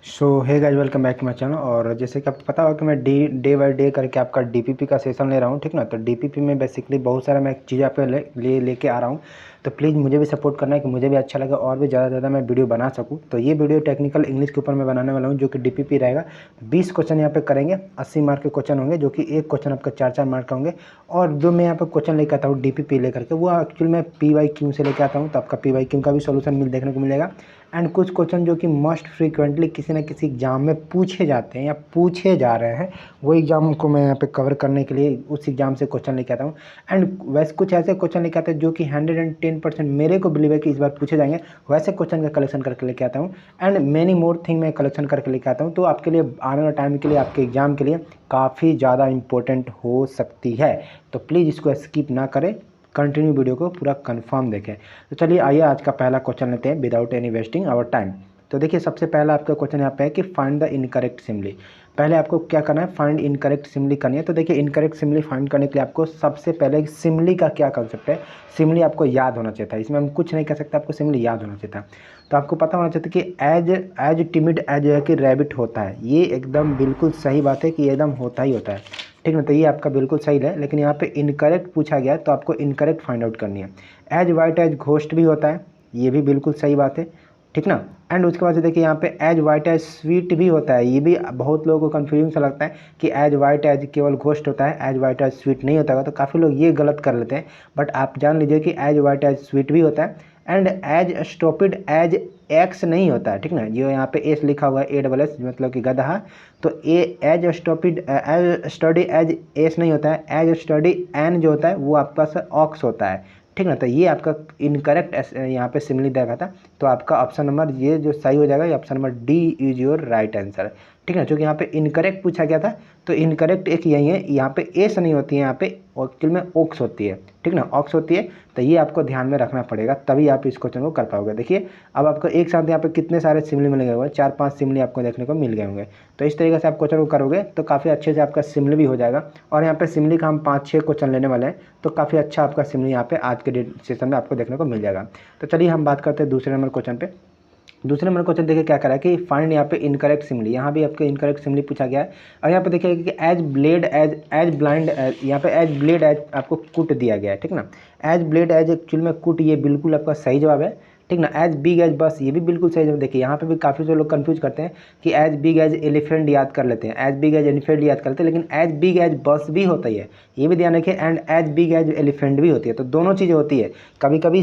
So hey guys, welcome back to my channel. और जैसे कि आपको पता होगा कि मैं डे बाय डे करके आपका डीपीपी का सेशन ले रहा हूँ, ठीक ना। तो डीपीपी में बेसिकली बहुत सारा मैं चीज़ें आप लेके आ रहा हूँ। तो प्लीज़ मुझे भी सपोर्ट करना है कि मुझे भी अच्छा लगे और भी ज़्यादा ज़्यादा मैं वीडियो बना सकूँ। तो ये वीडियो टेक्निकल इंग्लिश के ऊपर मैं बनाने वाला हूँ, जो कि डीपीपी रहेगा। 20 क्वेश्चन यहाँ पे करेंगे, 80 मार्क के क्वेश्चन होंगे, जो कि एक क्वेश्चन आपका 4-4 मार्क का होंगे। और जो मैं यहाँ पे क्वेश्चन लेकर आता हूँ डीपीपी लेकर के, वो एक्चुअली मैं PYQ से लेकर आता देखने को मिल जाएगा। का भी सोल्यूशन देखने को मिलेगा। एंड कुछ क्वेश्चन जो कि मोस्ट फ्रीक्वेंटली किसी न किसी एग्जाम में पूछे जाते हैं या पूछे जा रहे हैं, वो एग्जाम को मैं यहाँ पे कवर करने के लिए उस एग्जाम से क्वेश्चन लेके आता हूँ। एंड वैसे कुछ ऐसे क्वेश्चन लेके आते हैं जो कि 110% मेरे को बिलीव है कि इस बार पूछे जाएंगे, वैसे क्वेश्चन का कलेक्शन करके लेके आता हूँ। एंड मैनी मोर थिंग मैं कलेक्शन करके लेके आता हूँ, तो आपके लिए आने वाले टाइम के लिए, आपके एग्जाम के लिए काफ़ी ज़्यादा इंपॉर्टेंट हो सकती है। तो प्लीज़ इसको स्किप ना करें, कंटिन्यू वीडियो को पूरा कंफर्म देखें। तो चलिए आइए आज का पहला क्वेश्चन लेते हैं without any wasting our time. तो देखिए, सबसे पहला आपका क्वेश्चन यहाँ पे है कि फाइंड द इनकरेक्ट सिमली। पहले आपको क्या करना है, फाइंड इनकरेक्ट सिमली करनी है। तो देखिए, इनकरेक्ट सिमली फाइंड करने के लिए आपको सबसे पहले सिमली का क्या कंसेप्ट है, सिमली आपको याद होना चाहिए था। इसमें हम कुछ नहीं कर सकते, आपको सिमली याद होना चाहिए था। तो आपको पता होना चाहिए कि एज टिमिड एज है कि रैबिट होता है। ये एकदम बिल्कुल सही बात है कि एकदम होता ही होता है, ठीक ना। तो ये आपका बिल्कुल सही है, लेकिन यहाँ पे इनकरेक्ट पूछा गया है, तो आपको इनकरेक्ट फाइंड आउट करनी है। एज वाइट एज घोस्ट भी होता है, ये भी बिल्कुल सही बात है, ठीक ना। एंड उसके बाद से देखिए, यहाँ पे एज वाइट एज स्वीट भी होता है। ये भी बहुत लोगों को कन्फ्यूजन सा लगता है कि एज वाइट एज केवल घोस्ट होता है, एज वाइट एज स्वीट नहीं होता है। तो काफ़ी लोग ये गलत कर लेते हैं, बट आप जान लीजिए कि एज वाइट एज स्वीट भी होता है। And as stupid as ox नहीं होता है, ठीक ना। जो यहाँ पे एस लिखा हुआ है, ASS मतलब कि गधा। तो a as stupid as study as ass नहीं होता है, एज स्टडी एन जो होता है वो आपका पास ऑक्स होता है, ठीक ना। तो ये आपका इनकरेक्ट यहाँ पे सिमिली देखा था। तो आपका ऑप्शन नंबर ये जो सही हो जाएगा, ये option number D is your right answer, ठीक है। क्योंकि यहाँ पे इनकरेक्ट पूछा गया था, तो इनकरेक्ट एक यही है, यहाँ पे एस नहीं होती है, यहाँ पे एक्चुअल में ओक्स होती है, ठीक ना, ऑक्स होती है। तो ये आपको ध्यान में रखना पड़ेगा, तभी आप इस क्वेश्चन को कर पाओगे। देखिए, अब आपको एक साथ यहाँ पे कितने सारे सिमली मिल गए हुए, 4-5 सिमली आपको देखने को मिल गए होंगे। तो इस तरीके से आप क्वेश्चन को करोगे तो काफ़ी अच्छे से आपका सिमली भी हो जाएगा। और यहाँ पे सिमली का हम 5-6 क्वेश्चन लेने वाले हैं, तो काफ़ी अच्छा आपका सिमली यहाँ पे आज के सेशन में आपको देखने को मिल जाएगा। तो चलिए हम बात करते हैं दूसरे नंबर क्वेश्चन पे। दूसरे नंबर क्वेश्चन देखिए क्या करा है कि फाइंड यहाँ पे इनकरेक्ट सिमली। यहाँ भी आपको इनकरेक्ट सिमली पूछा गया है। और यहाँ पे देखिए कि एज ब्लेड एज ब्लाइंड यहाँ पे एज ब्लेड एज आपको कुट दिया गया है, ठीक ना। एज ब्लेड एज एक्चुअल में कुट, ये बिल्कुल आपका सही जवाब है, ठीक ना। एज बिग एज बस, ये भी बिल्कुल सही जवाब। देखिए, यहाँ पे भी काफ़ी सारे लोग कंफ्यूज करते हैं कि एज बिग एज एलिफेंट याद कर लेते हैं, एज बिग एज एलिफेंट याद करते हैं, लेकिन एज बिग एज बस भी होता ही है, ये भी ध्यान रखिए। And as big as elephant भी होती है, तो दोनों चीज़ें होती है। कभी कभी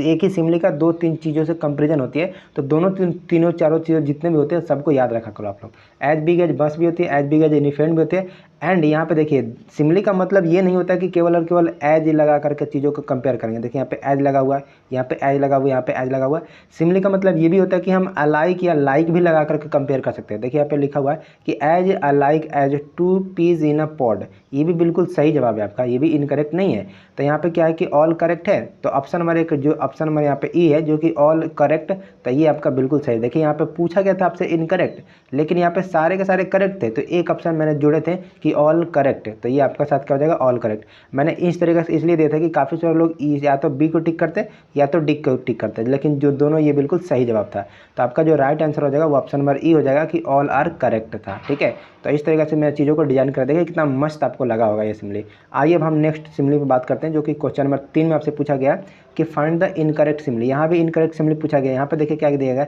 एक ही सिमली का 2-3 चीज़ों से कंपेरिजन होती है, तो दोनों तीनों चारों चीज़ें जितने भी होते हैं सबको याद रखा करो आप लोग। एज बिग एज बस भी होती है, एज बिग एज एलिफेंट भी होती है। एंड यहाँ पे देखिए, सिमली का मतलब ये नहीं होता कि केवल और केवल एज लगा करके चीज़ों को कंपेयर करेंगे। देखिए, यहाँ पे एज लगा हुआ है, यहाँ पे एज लगा हुआ है, यहाँ पे एज लगा हुआ है। सिमली का मतलब ये भी होता है कि हम अलाइक या लाइक भी लगा करके कंपेयर कर सकते हैं। देखिए, यहाँ पे लिखा हुआ है कि as alike as 2 peas in a pod, ये भी बिल्कुल सही जवाब है आपका, ये भी इनकरेक्ट नहीं है। तो यहाँ पे क्या है कि ऑल करेक्ट है, तो ऑप्शन नंबर एक, जो ऑप्शन नंबर यहाँ पे ई है, जो कि ऑल करेक्ट, तो ये आपका बिल्कुल सही। देखिए, यहाँ पे पूछा गया था आपसे इनकरेक्ट, लेकिन यहाँ पे सारे के सारे करेक्ट थे, तो एक ऑप्शन मैंने जोड़े थे कि ऑल करेक्ट, तो ये आपका साथ क्या हो जाएगा, ऑल करेक्ट। मैंने इस तरीके से इसलिए दिया था कि काफ़ी सारे लोग या तो बी को टिक करते या तो डी को टिक करते, लेकिन जो दोनों ये बिल्कुल सही जवाब था। तो आपका जो राइट आंसर हो जाएगा वो ऑप्शन नंबर ई हो जाएगा कि ऑल आर करेक्ट था, ठीक है। तो इस तरीके से मैं चीज़ों को डिजाइन कर देगा, कितना मस्त आपको लगा होगा ये सिमली। आइए अब हम नेक्स्ट सिमली पर बात करते हैं, जो कि क्वेश्चन नंबर 3 में आपसे पूछा गया कि फाइंड द इनकरेक्ट सिमली। यहाँ भी इनकरेक्ट सिमली पूछा गया। यहाँ पे देखिए क्या दिया गया,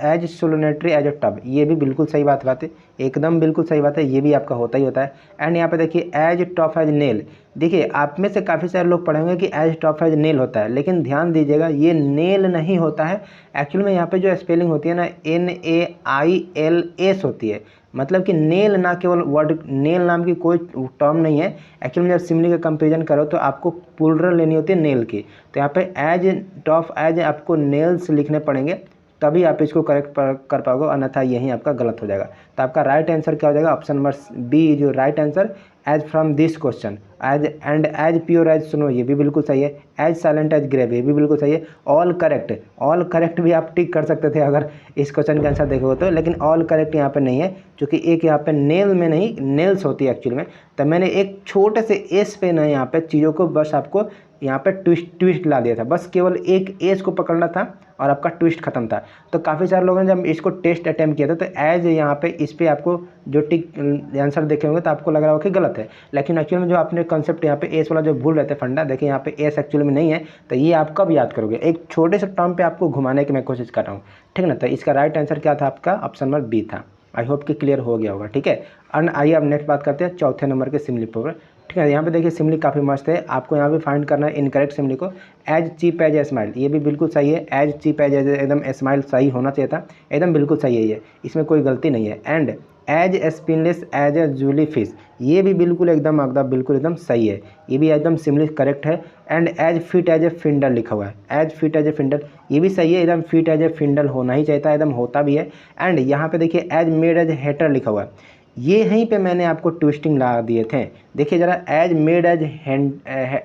एज सोलोनेटरी एज अ टब, ये भी बिल्कुल सही बात है, एकदम बिल्कुल सही बात है, ये भी आपका होता ही होता है। एंड यहाँ पे देखिए एज टफ एज नेल, देखिए आप में से काफ़ी सारे लोग पढ़े होंगे कि एज टफ एज नेल होता है, लेकिन ध्यान दीजिएगा ये नेल नहीं होता है। एक्चुअल में यहाँ पे जो स्पेलिंग होती है ना, NAILS होती है, मतलब कि नेल ना केवल वर्ड, नेल नाम की कोई टर्म नहीं है। एक्चुअली में जब सिमली का कंपेरिजन करो तो आपको प्लुरल लेनी होती है नेल की, तो यहाँ पे एज टफ एज आपको नेल्स लिखने पड़ेंगे, तभी आप इसको करेक्ट कर पाओगे, अन्यथा यही आपका गलत हो जाएगा। तो आपका राइट आंसर क्या हो जाएगा, ऑप्शन नंबर बी जो right answer, as from this question, as and as pure as snow, ये भी बिल्कुल सही है। एज साइलेंट एज ग्रेव, ये भी बिल्कुल सही है। ऑल करेक्ट, ऑल करेक्ट भी आप टिक कर सकते थे अगर इस क्वेश्चन का आंसर देखोगे तो, लेकिन ऑल करेक्ट यहाँ पे नहीं है, क्योंकि एक यहाँ पे नेल में नहीं, नेल्स होती है एक्चुअली में। तो मैंने एक छोटे से एस पे ना यहाँ पे चीज़ों को बस आपको यहाँ पे ट्विस्ट ला दिया था, बस केवल एक एस को पकड़ना था और आपका ट्विस्ट खत्म था। तो काफ़ी सारे लोगों ने जब इसको टेस्ट अटैम्प्ट किया था तो एज यहाँ पे इस पर आपको जो टिक आंसर देखे होंगे तो आपको लग रहा हो कि गलत है, लेकिन एक्चुअल में जो आपने कंसेप्ट यहाँ पे एस वाला जो भूल रहे थे फंडा, देखिए यहाँ पे एस एक्चुअल में नहीं है। तो ये आप कब याद करोगे, एक छोटे से टर्म पे आपको घुमाने की मैं कोशिश कर रहा हूँ, ठीक ना। तो इसका राइट आंसर क्या था आपका, ऑप्शन नंबर बी था। आई होप कि क्लियर हो गया होगा, ठीक है। और आइए अब नेक्स्ट बात करते हैं चौथे नंबर के सिमली पर, ठीक है। यहाँ पे देखिए सिमली काफ़ी मस्त है, आपको यहाँ पे फाइंड करना है इनकरेक्ट सिमली को। As cheap as a smile, ये भी बिल्कुल सही है। एज चीप एज एकदम स्माइल सही होना चाहिए था, एकदम बिल्कुल सही है ये, इसमें कोई गलती नहीं है। And as spineless as a jelly fish, ये भी बिल्कुल एकदम बिल्कुल एकदम सही है, ये भी एकदम सिमली करेक्ट है। And as fit as a fiddle लिखा हुआ है, as fit as a fiddle, ये भी सही है, एकदम फिट एज ए फिंडल होना ही चाहिए था, एकदम होता भी है। एंड यहाँ पे देखिए एज मेड एज हेटर लिखा हुआ है, ये यहीं पे मैंने आपको ट्विस्टिंग लगा दिए थे। देखिए जरा, एज मेड एज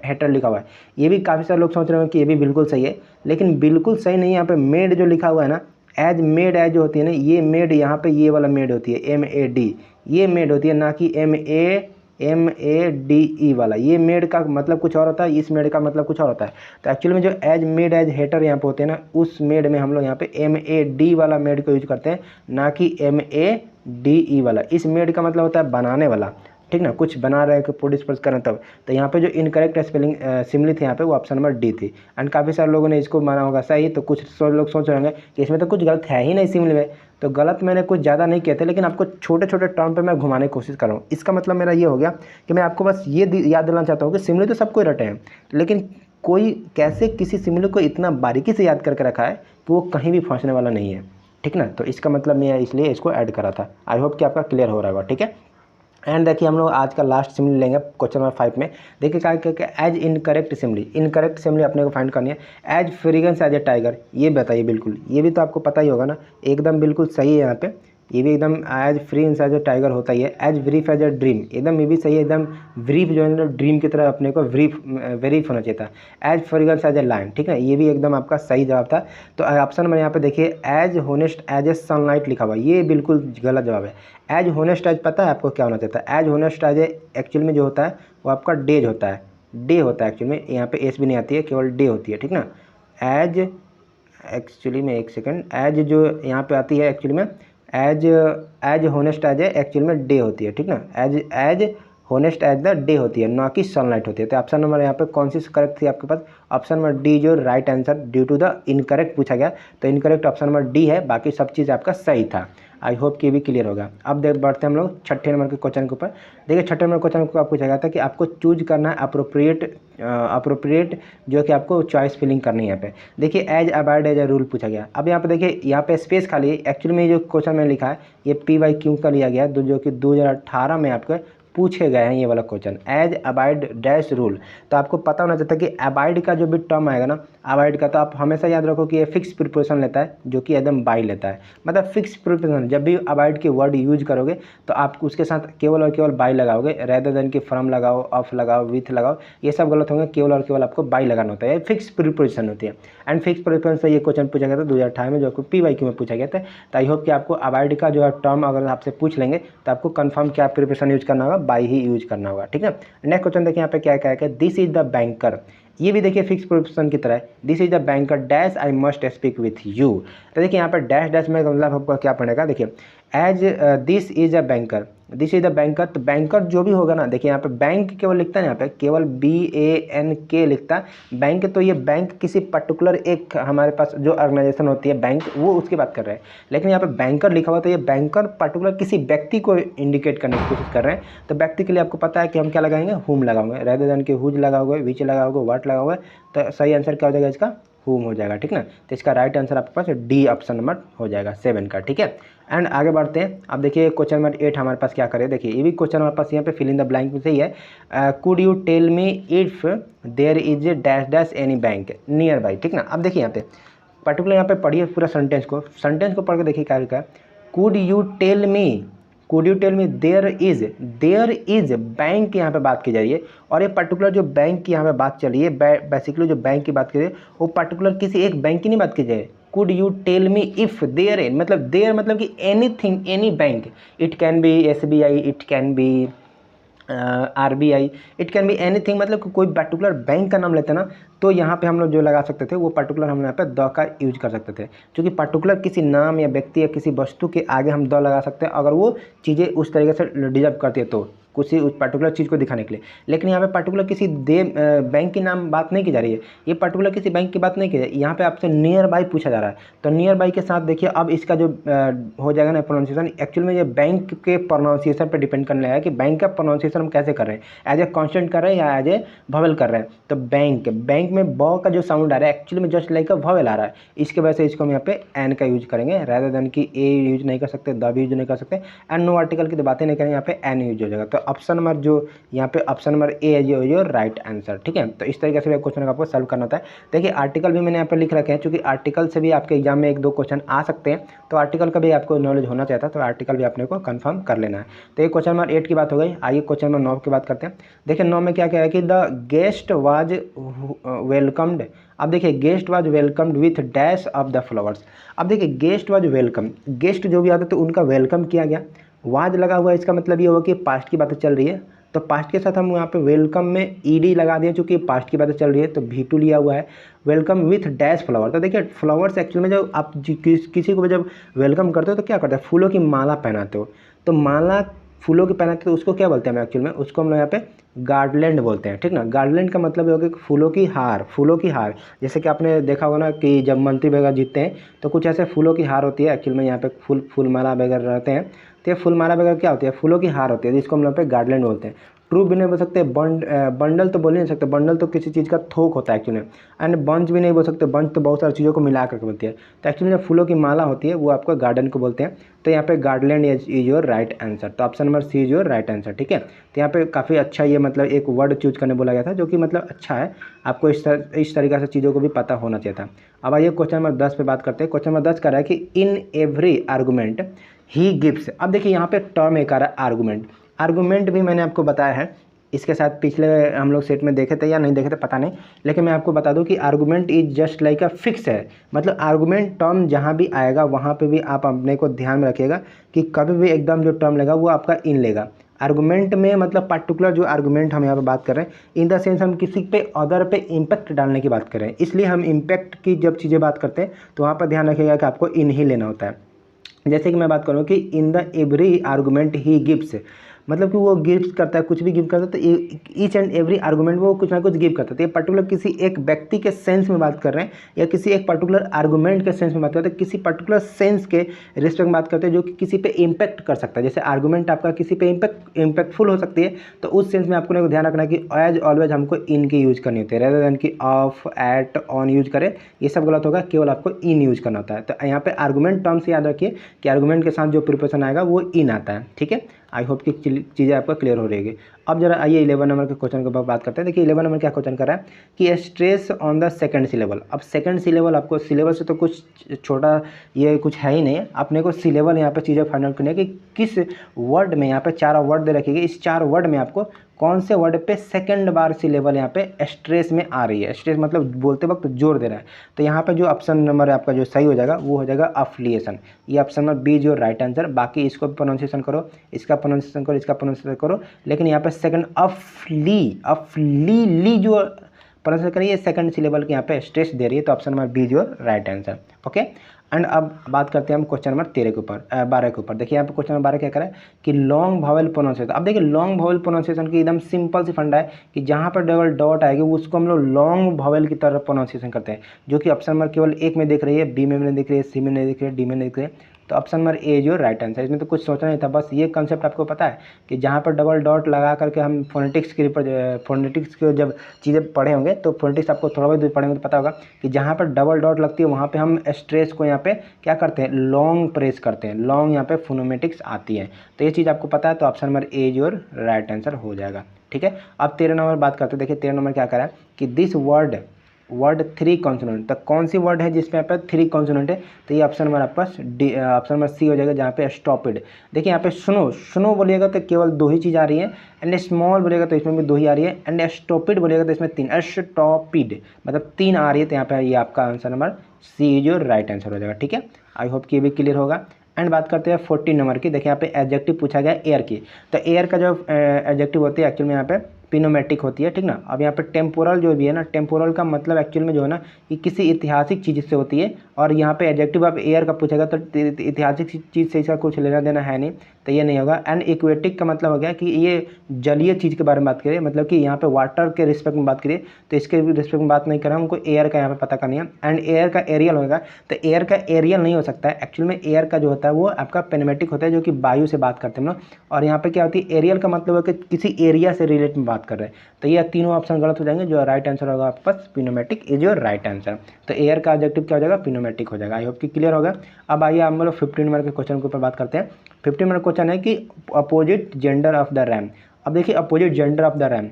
हेटर लिखा हुआ है, ये भी काफ़ी सारे लोग सोच रहे हो कि ये भी बिल्कुल सही है, लेकिन बिल्कुल सही नहीं है। यहाँ पे मेड जो लिखा हुआ है ना, एज मेड एज जो होती है ना, ये मेड यहाँ पे ये वाला मेड होती है, MAD, ये मेड होती है, ना कि MADE वाला। ये मेड का मतलब कुछ और होता है, इस मेड का मतलब कुछ और होता है। तो एक्चुअली में जो एज मेड एज हेटर यहाँ पे होते हैं ना, उस मेड में हम लोग यहाँ पे MAD वाला मेड को यूज करते हैं, ना कि MADE वाला। इस मेड का मतलब होता है बनाने वाला, ठीक ना, कुछ बना रहे हैं, प्रोड्यूस कर रहे हैं तब। तो यहाँ पे जो इनकरेक्ट स्पेलिंग सिमली थी यहाँ पे, वो ऑप्शन नंबर डी थी। एंड काफ़ी सारे लोगों ने इसको माना होगा सही, तो कुछ लोग सोच रहे होंगे कि इसमें तो कुछ गलत है ही नहीं सिमली में। तो गलत मैंने कुछ ज़्यादा नहीं किए थे, लेकिन आपको छोटे छोटे टर्म पे मैं घुमाने की कोशिश कर रहा हूँ। इसका मतलब मेरा ये हो गया कि मैं आपको बस ये याद दिलाना चाहता हूँ कि सिमली तो सबको रटे हैं, लेकिन कोई कैसे किसी सिमली को इतना बारीकी से याद करके रखा है कि वो कहीं भी फंसने वाला नहीं है, ठीक ना। तो इसका मतलब मैं इसलिए इसको ऐड करा था। आई होप कि आपका क्लियर हो रहा होगा, ठीक है। एंड देखिए हम लोग आज का लास्ट सिमली लेंगे क्वेश्चन नंबर 5 में। देखिए क्या as incorrect Simli, incorrect Simli अपने को फाइंड करनी है। As fragrance as a tiger, ये बताइए, बिल्कुल ये भी तो आपको पता ही होगा ना, एकदम बिल्कुल सही है यहाँ पे, ये भी एकदम as fragrance as a tiger होता ही है। As brief as a dream, एकदम ये भी सही है, एकदम ब्रीफ जो है ना ड्रीम की तरह अपने को वेरीफ होना चाहिए था। As fragrance as a lion, ठीक है, ये भी एकदम आपका सही जवाब था। तो ऑप्शन नंबर यहाँ पे देखिए as honest as a sunlight लिखा हुआ है, ये बिल्कुल गलत जवाब है। एज होनेस्ट एज पता है आपको क्या होना चाहिए था, एज होनेस्ट एज एक्चुअल में जो होता है वो आपका डेज होता है, डे होता है एक्चुअल में, यहाँ पे एस भी नहीं आती है, केवल डे होती है, ठीक ना। एज एक्चुअली में एक सेकंड, एज जो यहाँ पे आती है एक्चुअली में एज होनेस्ट एज एक्चुअल में डे होती है, ठीक ना। As honest as the day होती है, ना कि सनलाइट होती है। तो ऑप्शन नंबर यहाँ पे कौन सी करेक्ट थी आपके पास, ऑप्शन नंबर डी जो right answer due to the incorrect पूछा गया, तो इनकरेक्ट ऑप्शन नंबर डी है, बाकी सब चीज़ आपका सही था। आई होप कि भी क्लियर होगा। अब देख बढ़ते हैं हम लोग छठे नंबर के क्वेश्चन के ऊपर। देखिए छठे नंबर क्वेश्चन को पूछा गया था कि आपको चूज करना है अप्रोप्रिएट जो कि आपको चॉइस फिलिंग करनी है यहाँ पे। देखिए as abide as a rule पूछा गया। अब यहाँ पे देखिए यहाँ पे स्पेस खाली है, एक्चुअली में जो क्वेश्चन मैंने लिखा है ये PYQ का लिया गया है, जो कि 2018 में आपके पूछे गए हैं ये वाला question. As abide dash rule, तो आपको पता होना चाहिए कि अबाइड का जो भी टर्म आएगा ना, अबाइड का, तो आप हमेशा याद रखो कि ये फिक्स प्रिपोजिशन लेता है, जो कि एकदम बाई लेता है। मतलब फिक्स प्रिपोजिशन, जब भी अबाइड के वर्ड यूज करोगे तो आप उसके साथ केवल और केवल बाई लगाओगे, रेदर देन कि फ्रॉम लगाओ, ऑफ लगाओ, विथ लगाओ, ये सब गलत होंगे। केवल और केवल आपको बाई लगाना होता है, फिक्स प्रिपोजिशन होती है। एंड फिक्स प्रिपोजिशन से ये क्वेश्चन पूछा गया था 2018 में, जो कि PYQ में पूछा गया था। तो आई होप कि आपको अबाइड का जो है टर्म अगर आपसे पूछ लेंगे तो आपको कंफर्म क्या प्रिपोजिशन यूज करना होगा, बाई ही यूज करना होगा, ठीक है। नेक्स्ट क्वेश्चन देखिए यहाँ पे क्या क्या है, दिस इज द बैंकर, ये भी देखिए फिक्स प्रिपोजिशन की तरह है। This is the banker dash I must speak with you, तो देखिए यहाँ पर डैश डैश में मतलब आपको क्या पड़ेगा, देखिए as this is a banker, this is the banker, तो बैंकर जो भी होगा ना, देखिए यहाँ पे बैंक केवल लिखता है, यहाँ पे केवल BANK लिखता है बैंक। तो ये बैंक किसी पर्टिकुलर एक हमारे पास जो ऑर्गेनाइजेशन होती है बैंक, वो उसकी बात कर रहे हैं। लेकिन यहाँ पे बैंकर लिखा हुआ, तो ये बैंकर पर्टिकुलर किसी व्यक्ति को इंडिकेट करने की कोशिश कर रहे हैं। तो व्यक्ति के लिए आपको पता है कि हम क्या लगाएंगे, हुम लगाओगे, रेदर देन कि हुज लगाओगे, विच लगाओगे, व्हाट लगाओगे। तो सही आंसर क्या हो जाएगा इसका, हुम हो जाएगा, ठीक ना। तो इसका राइट आंसर आपके पास डी ऑप्शन नंबर हो जाएगा 7 का, ठीक है। एंड आगे बढ़ते हैं। अब देखिए क्वेश्चन नंबर 8 हमारे पास क्या करे, देखिए ये भी क्वेश्चन हमारे पास यहाँ पे फिल इन द ब्लैंक में से ही है। Could you tell me if there is a dash dash any bank nearby, ठीक ना। अब देखिए यहाँ पे पर्टिकुलर यहाँ पे पढ़िए पूरा सेंटेंस को पढ़ के देखिए क्या है। Could you tell me there is bank यहाँ पे बात की जा रही है, और ये पर्टिकुलर जो बैंक की यहाँ पे बात चल रही है, बेसिकली जो बैंक की बात की रही है वो पर्टिकुलर किसी एक बैंक की नहीं बात की जाए। Could you tell me if there, मतलब देयर मतलब कि anything, any bank, it can be SBI, it can be RBI, it can be anything, मतलब कोई पर्टिकुलर बैंक का नाम लेते हैं ना, तो यहाँ पे हम लोग जो लगा सकते थे वो पर्टिकुलर हम यहाँ पे द का यूज कर सकते थे, क्योंकि पर्टिकुलर किसी नाम या व्यक्ति या किसी वस्तु के आगे हम द लगा सकते हैं अगर वो चीज़ें उस तरीके से डिजर्व करती है तो किसी उस पर्टिकुलर चीज़ को दिखाने के लिए। लेकिन यहाँ पे पर्टिकुलर किसी बैंक की नाम बात नहीं की जा रही है, ये पर्टिकुलर किसी बैंक की बात नहीं की जा रही है, यहाँ पे आपसे नियर बाई पूछा जा रहा है। तो नियर बाई के साथ देखिए अब इसका जो हो जाएगा ना प्रोनाउंसिएशन, एक्चुअल में ये बैंक के प्रोनाउंसिएशन पे डिपेंड करने लगा कि बैंक का प्रोनाउंसिएशन हम कैसे कर रहे हैं, एज ए कॉन्स्टेंट कर रहे हैं या एज ए ववेल कर रहे हैं। तो बैंक में ब का जो साउंड आ रहा है एक्चुअली में जस्ट लाइक अ ववेल आ रहा है, इसके वजह से इसको हम यहाँ पे एन का यूज करेंगे, रादर देन कि ए यूज नहीं कर सकते, द भी यूज नहीं कर सकते, एंड नो आर्टिकल की तो बातें नहीं करेंगे, यहाँ पे एन यूज हो जाएगा। तो ऑप्शन नंबर जो यहाँ पे ऑप्शन नंबर ए है जो राइट आंसर, ठीक है। तो इस तरीके से क्वेश्चन आपको सॉल्व करना होता है। देखिए आर्टिकल भी मैंने यहाँ पर लिख रखे हैं, क्योंकि आर्टिकल से भी आपके एग्जाम में एक दो क्वेश्चन आ सकते हैं, तो आर्टिकल का भी आपको नॉलेज होना चाहिए था, तो आर्टिकल भी अपने को कंफर्म कर लेना है। तो ये क्वेश्चन नंबर 8 की बात हो गई। आइए क्वेश्चन नंबर 9 की बात करते हैं। देखिए 9 में क्या क्या है कि द गेस्ट वाज वेलकम्ड। अब देखिए guest was welcomed with dash of the flowers. अब देखिए गेस्ट वाज वेलकम, गेस्ट जो भी आते तो उनका वेलकम किया गया, वाज लगा हुआ है, इसका मतलब ये होगा कि पास्ट की बातें चल रही है, तो पास्ट के साथ हम यहाँ पे वेलकम में ईडी लगा दिए, चूँकि पास्ट की बातें चल रही है तो V2 लिया हुआ है। वेलकम विथ डैश फ्लावर, तो देखिए फ्लावर्स एक्चुअल में जब आप किसी को जब वेलकम करते हो तो क्या करते हैं, फूलों की माला पहनाते हो, तो माला फूलों की पहनाते तो उसको क्या बोलते हैं एक्चुअल में, उसको हम लोग यहाँ पे गार्डलैंड बोलते हैं, ठीक ना। गार्डलैंड का मतलब ये होगा कि फूलों की हार, फूलों की हार, जैसे कि आपने देखा होगा ना कि जब मंत्री वगैरह जीतते हैं तो कुछ ऐसे फूलों की हार होती है, एक्चुअल में यहाँ पे फूलमाला वगैरह रहते हैं, तो ये फूलमाला वगैरह क्या होती है, फूलों की हार होती है, जिसको हम लोग पे गार्डलैंड बोलते हैं। ट्रू भी नहीं बोल सकते, बंडल तो बोल नहीं सकते, बंडल तो किसी चीज़ का थोक होता है एक्चुअली, एंड बंच भी नहीं बोल सकते, बंच तो बहुत सारी चीज़ों को मिला करके बोलती है, तो एक्चुअली जो फूलों की माला होती है वो आपको गार्डन को बोलते हैं। तो यहाँ पे गार्डलैंड इज योर राइट आंसर, तो option number C is your right answer, ठीक है। तो यहाँ पे काफ़ी अच्छा ये मतलब एक वर्ड चूज करने बोला गया था, जो कि मतलब अच्छा है, आपको इस तरीके से चीज़ों को भी पता होना चाहिए था। अब आइए क्वेश्चन नंबर 10 पे बात करते हैं। क्वेश्चन नंबर 10 का रहा है कि in every argument he gives. अब देखिए यहाँ पे टर्म एक आ रहा है आर्गूमेंट, आर्गूमेंट भी मैंने आपको बताया है, इसके साथ पिछले हम लोग सेट में देखे थे या नहीं देखे थे पता नहीं, लेकिन मैं आपको बता दूं कि argument is just like a fix है, मतलब आर्गूमेंट टर्म जहां भी आएगा वहां पे भी आप अपने को ध्यान में रखिएगा कि कभी भी एकदम जो टर्म लेगा वो आपका इन लेगा। आर्गूमेंट में मतलब पर्टिकुलर जो आर्गूमेंट हम यहाँ पे बात कर रहे हैं, इन द सेंस हम किसी पे अदर पे इम्पैक्ट डालने की बात कर रहे हैं, इसलिए हम इम्पैक्ट की जब चीज़ें बात करते हैं तो वहाँ पर ध्यान रखिएगा कि आपको इन ही लेना होता है। जैसे कि मैं बात करूँ कि in the every argument he gives, मतलब कि वो गिफ्ट करता है, कुछ भी गिफ्ट करता है, तो ईच एंड एवरी आर्गूमेंट वो कुछ ना कुछ गिफ्ट करता है। तो ये पर्टिकुलर किसी एक व्यक्ति के सेंस में बात कर रहे हैं या किसी एक पर्टिकुलर आर्गूमेंट के सेंस में बात करते हैं, किसी पर्टिकुलर सेंस के रिस्पेक्ट में बात करते हैं जो कि किसी पे इम्पैक्ट कर सकता है। जैसे आर्गूमेंट आपका किसी पे इम्पैक्टफुल हो सकती है, तो उस सेंस में आपको ध्यान रखना कि एज ऑलवेज हमको इन की यूज करनी होती है, रेदर देन कि ऑफ, एट, ऑन यूज करें, ये सब गलत होगा, केवल आपको इन यूज करना होता है। तो यहाँ पे आर्गूमेंट टर्म से याद रखिए कि आर्गूमेंट के साथ जो प्रिपोजिशन आएगा वो इन आता है, ठीक है। आई होप कि चीज़ें आपको क्लियर हो रहेगी। अब जरा आइए 11 नंबर के क्वेश्चन के बात करते हैं। देखिए 11 नंबर क्या क्वेश्चन कर रहा है कि stress on the second syllable. अब सेकंड सिलेबल आपको सिलेबल से तो कुछ छोटा ये कुछ है ही नहीं, अपने को सिलेबल यहाँ पे चीज़ें फाइंड आउट करनी है कि किस वर्ड में, यहाँ पे 4 वर्ड दे रखिएगा, इस 4 वर्ड में आपको कौन से वर्ड पे सेकंड बार सिलेबल यहाँ पे स्ट्रेस में आ रही है। स्ट्रेस मतलब बोलते वक्त जोर दे रहा है, तो यहाँ पे जो ऑप्शन नंबर आपका जो सही हो जाएगा वो हो जाएगा अफिलिएशन। ये ऑप्शन नंबर बी जो राइट आंसर। बाकी इसको प्रोनाउंसिएशन करो, इसका प्रोनाउंसिएशन करो, इसका प्रोनाउंसिएशन करो, लेकिन यहाँ पे सेकंड अफली जो प्रोनाउंसिएशन करिए सेकंड सिलेबल के यहाँ पे स्ट्रेस दे रही है, तो ऑप्शन नंबर बी जो राइट आंसर, ओके। एंड अब बात करते हैं हम क्वेश्चन नंबर 13 के ऊपर 12 के ऊपर। देखिए यहाँ पे क्वेश्चन नंबर 12 क्या करें कि लॉन्ग वावेल प्रोनाउंसिएशन। अब देखिए लॉन्ग वावेल प्रोनाउंसिएशन की एकदम सिंपल सी फंडा है कि जहाँ पर डबल डॉट आएगी उसको हम लोग लॉन्ग वावेल की तरह प्रोनाउंसिएशन करते हैं, जो कि ऑप्शन नंबर केवल एक में दिख रही है, बी में नहीं दिख रही है, सी में नहीं दिख रही है, डी में नहीं दिख रही है, तो ऑप्शन नंबर ए जो राइट आंसर। इसमें तो कुछ सोचना नहीं था, बस ये कंसेप्ट आपको पता है कि जहाँ पर डबल डॉट लगा करके हम फोनेटिक्स के जब चीज़ें पढ़े होंगे तो फोनेटिक्स आपको थोड़ा बहुत भी पढ़े होंगे तो पता होगा कि जहाँ पर डबल डॉट लगती है वहाँ पे हम स्ट्रेस को यहाँ पे क्या करते हैं, लॉन्ग प्रेस करते हैं, लॉन्ग यहाँ पे फोनोमेटिक्स आती है, तो ये चीज़ आपको पता है, तो ऑप्शन नंबर ए जो राइट आंसर हो जाएगा, ठीक है। अब 13 नंबर बात करते हैं। देखिए 13 नंबर क्या करा है कि दिस वर्ड 3 कॉन्सोनेंट, तो कौन सी वर्ड है जिसमें यहाँ पे 3 कॉन्सोनेंट है, तो ये ऑप्शन नंबर आपका ऑप्शन नंबर सी हो जाएगा, जहाँ पे स्टॉपिड। देखिए यहाँ पे सुनो बोलिएगा तो केवल 2 ही चीज़ आ रही है, एंड स्मॉल बोलिएगा तो इसमें भी 2 ही आ रही है, एंड स्टॉपिड बोलिएगा तो इसमें 3, स्टॉपिड मतलब 3 आ रही है, तो यहाँ पे ये आपका आंसर नंबर सी जो राइट आंसर हो जाएगा, ठीक है। आई होप कि ये भी क्लियर होगा। एंड बात करते हैं 14 नंबर की। देखिए यहाँ पे एडजेक्टिव पूछा गया एयर की, तो एयर का जो एडजेक्टिव होती है एक्चुअल में यहाँ पे पिनोमेटिक होती है, ठीक ना। अब यहाँ पे टेम्पोरल जो भी है ना, टेम्पोरल का मतलब एक्चुअल में जो है ना कि किसी ऐतिहासिक चीज़ से होती है। और यहाँ पे एडजेक्टिव आप एयर का पूछेगा तो ऐतिहासिक चीज़ से इसका कुछ लेना देना है नहीं, तो ये नहीं होगा। एंड इक्वेटिक का मतलब हो गया कि ये जलीय चीज़ के बारे में बात करें, मतलब कि यहाँ पे वाटर के रिस्पेक्ट में बात करिए तो इसके रिस्पेक्ट में बात नहीं कर रहा हूँ, हमको एयर का यहाँ पे पता करनी है। एंड एयर का एरियल होगा, तो एयर का एरियल नहीं हो सकता है। एक्चुअल में एयर का जो होता है वो आपका पेनेमेटिक होता है, जो कि वायु से बात करते हैं हम लोग। और यहाँ पे क्या होती है, एरियल का मतलब है कि किसी एरिया से रिलेट में बात कर रहे हैं। तो ये तीनों ऑप्शन गलत हो जाएंगे, जो राइट आंसर होगा आपके पास पिनोमेटिक इज योर राइट आंसर। तो एयर का ऑब्जेक्टिव क्या हो जाएगा, पिनोमेटिक हो जाएगा। आई होप कि क्लियर होगा। अब आइए हम लोग 15 नंबर के क्वेश्चन के ऊपर बात करते हैं। 15 नंबर क्वेश्चन है कि opposite gender of the RAM. अब देखिए opposite gender of the RAM,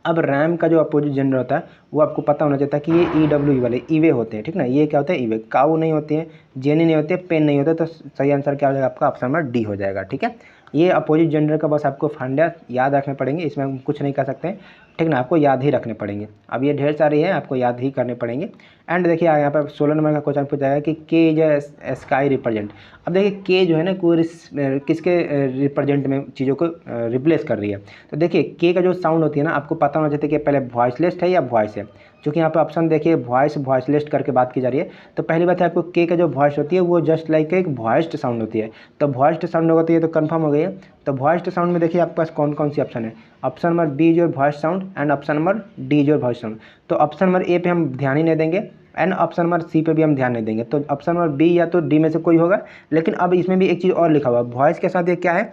अब रैम का जो अपोजिट जेंडर होता है वो आपको पता होना चाहिए कि ये EW वाले ईवे होते हैं, ठीक ना। ये क्या होता है, ईवे। काऊ नहीं होती है, जेनी नहीं होती है, पेन नहीं होता, तो सही आंसर क्या हो जाएगा आपका, ऑप्शन नंबर डी हो जाएगा, ठीक है। ये अपोजिट जेंडर का बस आपको फंडा याद रखने पड़ेंगे, इसमें हम कुछ नहीं कर सकते हैं, ठीक ना। आपको याद ही रखने पड़ेंगे। अब ये ढेर सारे हैं, आपको याद ही करने पड़ेंगे। एंड देखिए यहाँ पर 16 नंबर का क्वेश्चन पूछा है कि के इज स्काई रिप्रेजेंट। अब देखिए के जो है ना कोई किसके रिप्रेजेंट में चीज़ों को रिप्लेस कर रही है। तो देखिए के का जो साउंड होती है ना, आपको पता होना चाहिए कि पहले वॉइसलेस है या वॉइस है। क्योंकि यहाँ पे ऑप्शन देखिए वॉइसलेस करके बात की जा रही है। तो पहली बात है आपको के का जो वॉइस होती है वो जस्ट लाइक एक वॉइस्ड साउंड होती है। तो वॉइस्ड साउंड होगा तो ये तो कंफर्म हो गई है। तो वॉइस्ड साउंड में देखिए आपके पास कौन कौन सी ऑप्शन है। Option number B is your voice sound and option number D is your voice sound. तो ऑप्शन नंबर ए पे हम ध्यान ही नहीं देंगे एंड ऑप्शन नंबर सी पे भी हम ध्यान नहीं देंगे। तो ऑप्शन नंबर बी या तो डी में से कोई होगा। लेकिन अब इसमें भी एक चीज़ और लिखा हुआ है, वॉइस के साथ ये क्या है,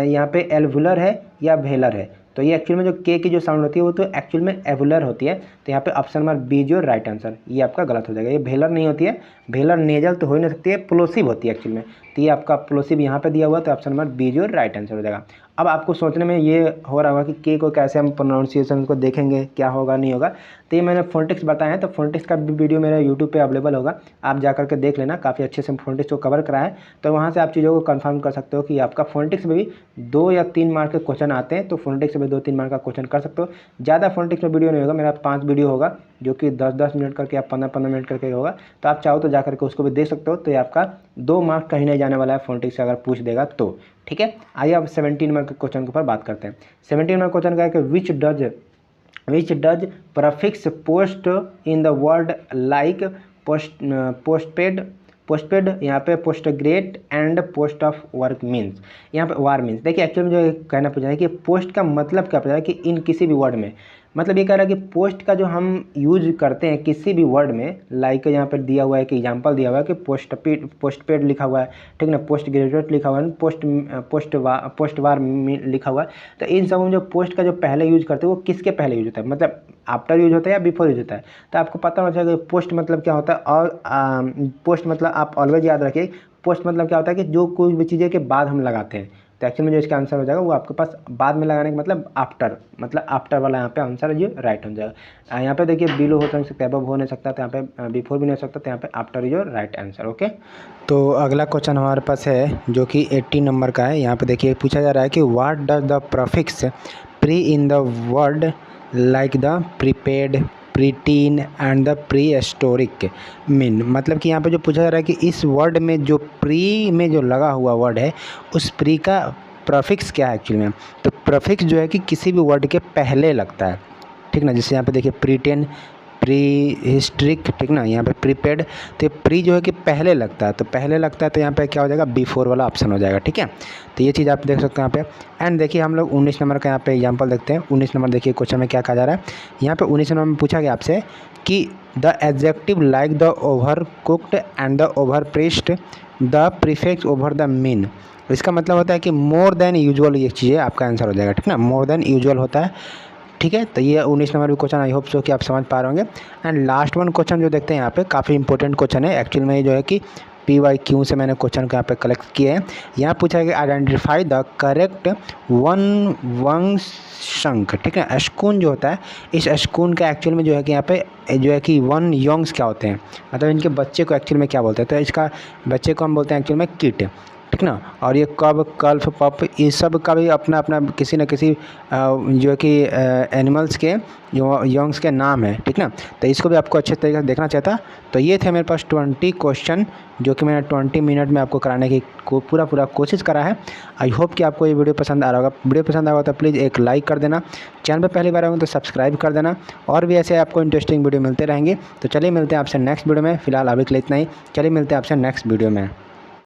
यहाँ पे एल्वुलर है या वेलर है। तो ये एक्चुअल में जो के की जो साउंड होती है वो तो एक्चुअल में एवुलर होती है। तो यहाँ पे ऑप्शन नंबर बी जो राइट आंसर, ये आपका गलत हो जाएगा। ये वेलर नहीं होती है, वेलर नेजल तो हो ही नहीं सकती है, प्लोसिव होती है एक्चुअल में। तो ये आपका प्लोसिव यहाँ पे दिया हुआ, तो ऑप्शन नंबर बी जो राइट आंसर हो जाएगा। अब आपको सोचने में ये हो रहा होगा कि के को कैसे हम प्रोनाउंसिएशन को देखेंगे, क्या होगा नहीं होगा। तो ये मैंने फोनेटिक्स बताया है, तो फोनेटिक्स का भी वीडियो मेरा यूट्यूब पे अवेलेबल होगा, आप जा करके देख लेना। काफ़ी अच्छे से फोनेटिक्स को कवर करा है, तो वहाँ से आप चीज़ों को कंफर्म कर सकते हो कि आपका फोनेटिक्स में भी 2 या 3 मार्क के क्वेश्चन आते हैं। तो फोनेटिक्स में 2-3 मार्क का क्वेश्चन कर सकते हो। ज़्यादा फोनेटिक्स में वीडियो नहीं होगा, मेरा 5 वीडियो होगा जो कि 10-10 मिनट करके या 15-15 मिनट करके होगा। तो आप चाहो तो जा करके उसको भी देख सकते हो। तो ये आपका 2 मार्क कहीं नहीं जाने वाला है फोनेटिक्स से अगर पूछ देगा तो, ठीक है। आइए अब 17 नंबर के क्वेश्चन के ऊपर बात करते हैं। 17 नंबर क्वेश्चन का है कि which does prefix post in the word like postpaid यहाँ पे postgrad and post of work means, यहाँ पे वार मीन्स। देखिए एक्चुअल में जो कहना पूछा है कि पोस्ट का मतलब क्या पूछा है कि इन किसी भी वर्ड में, मतलब ये कह रहा है कि पोस्ट का जो हम यूज करते हैं किसी भी वर्ड में, लाइक यहाँ पर दिया हुआ है कि एग्जांपल दिया हुआ है कि पोस्टपेड लिखा हुआ है, ठीक ना, पोस्ट ग्रेजुएट लिखा हुआ है, पोस्ट वार लिखा हुआ है। तो इन सब में जो पोस्ट का जो पहले यूज करते हैं वो किसके पहले यूज होता है, मतलब आफ्टर यूज होता है या बिफोर यूज होता है। तो आपको पता होना चाहिए कि पोस्ट मतलब क्या होता है। और पोस्ट मतलब आप ऑलवेज याद रखिए, पोस्ट मतलब क्या होता है कि जो कोई भी चीज़ें के बाद हम लगाते हैं। तो एक्चुअल में जो इसका आंसर हो जाएगा वो आपके पास बाद में लगाने का मतलब आफ्टर, मतलब आफ्टर वाला यहाँ पे आंसर जो राइट हो जाएगा। यहाँ पे देखिए बिलो हो सकता है, अबव हो नहीं सकता, तो यहाँ पे बिफोर भी नहीं हो सकता, तो यहाँ पे आफ्टर जो राइट आंसर, ओके। तो अगला क्वेश्चन हमारे पास है जो कि 18 नंबर का है। यहाँ पे देखिए पूछा जा रहा है कि what does the prefix pre in the word like the prepaid, preteen and the prehistoric mean. मतलब कि यहाँ पे जो पूछा जा रहा है कि इस वर्ड में जो प्री में जो लगा हुआ वर्ड है उस प्री का प्रफिक्स क्या है एक्चुअली में। तो प्रफिक्स जो है कि किसी भी वर्ड के पहले लगता है, ठीक ना। जैसे यहाँ पे देखिए प्रीटेन, प्री हिस्ट्रिक, ठीक ना, यहाँ पे प्रीपेड। तो प्री जो है कि पहले लगता है, तो पहले लगता है तो यहाँ पे क्या हो जाएगा, बिफोर वाला ऑप्शन हो जाएगा, ठीक है। तो ये चीज़ आप देख सकते हैं यहाँ पे। एंड देखिए हम लोग 19 नंबर का यहाँ पे एग्जांपल देखते हैं। 19 नंबर देखिए क्वेश्चन में क्या कहा जा रहा है। यहाँ पे 19 नंबर में पूछा गया आपसे कि the adjective like the over cooked and the over pressed the prefix over the mean. इसका मतलब होता है कि मोर देन यूजुअल, ये चीज़ें आपका आंसर हो जाएगा, ठीक ना, मोर देन यूजुअल होता है, ठीक है। तो ये 19 नंबर भी क्वेश्चन, आई होप सो कि आप समझ पा रहे होंगे। एंड लास्ट वन क्वेश्चन जो देखते हैं यहाँ पे, काफ़ी इंपॉर्टेंट क्वेश्चन है एक्चुअल में, जो है कि PYQ से मैंने क्वेश्चन को यहाँ पे कलेक्ट किए हैं। यहाँ पूछा है कि आइडेंटिफाई द करेक्ट वन वंशंक, ठीक है। अशकुन जो होता है, इस अशकुन का एक्चुअल में जो है कि यहाँ पे जो है कि वन यंग्स क्या होते हैं, मतलब इनके बच्चे को एक्चुअल में क्या बोलते हैं। तो इसका बच्चे को हम बोलते हैं एक्चुअल में किट, ठीक ठीक ना। और ये कब, कल्फ, पप, इस सब का भी अपना अपना किसी न किसी जो कि एनिमल्स के यंग्स के नाम है, ठीक ना। तो इसको भी आपको अच्छे तरीके से देखना चाहता। तो ये थे मेरे पास 20 क्वेश्चन जो कि मैंने 20 मिनट में आपको कराने की पूरा कोशिश करा है। आई होप कि आपको ये वीडियो पसंद आ रहा होगा। वीडियो पसंद आएगा तो प्लीज़ एक लाइक कर देना, चैनल पर पहली बार आऊँ तो सब्सक्राइब कर देना, और भी ऐसे आपको इंटरेस्टिंग वीडियो मिलते रहेंगे। तो चलिए मिलते हैं आपसे नेक्स्ट वीडियो में। फिलहाल अभी के लिए इतना ही, चलिए मिलते हैं आपसे नेक्स्ट वीडियो में।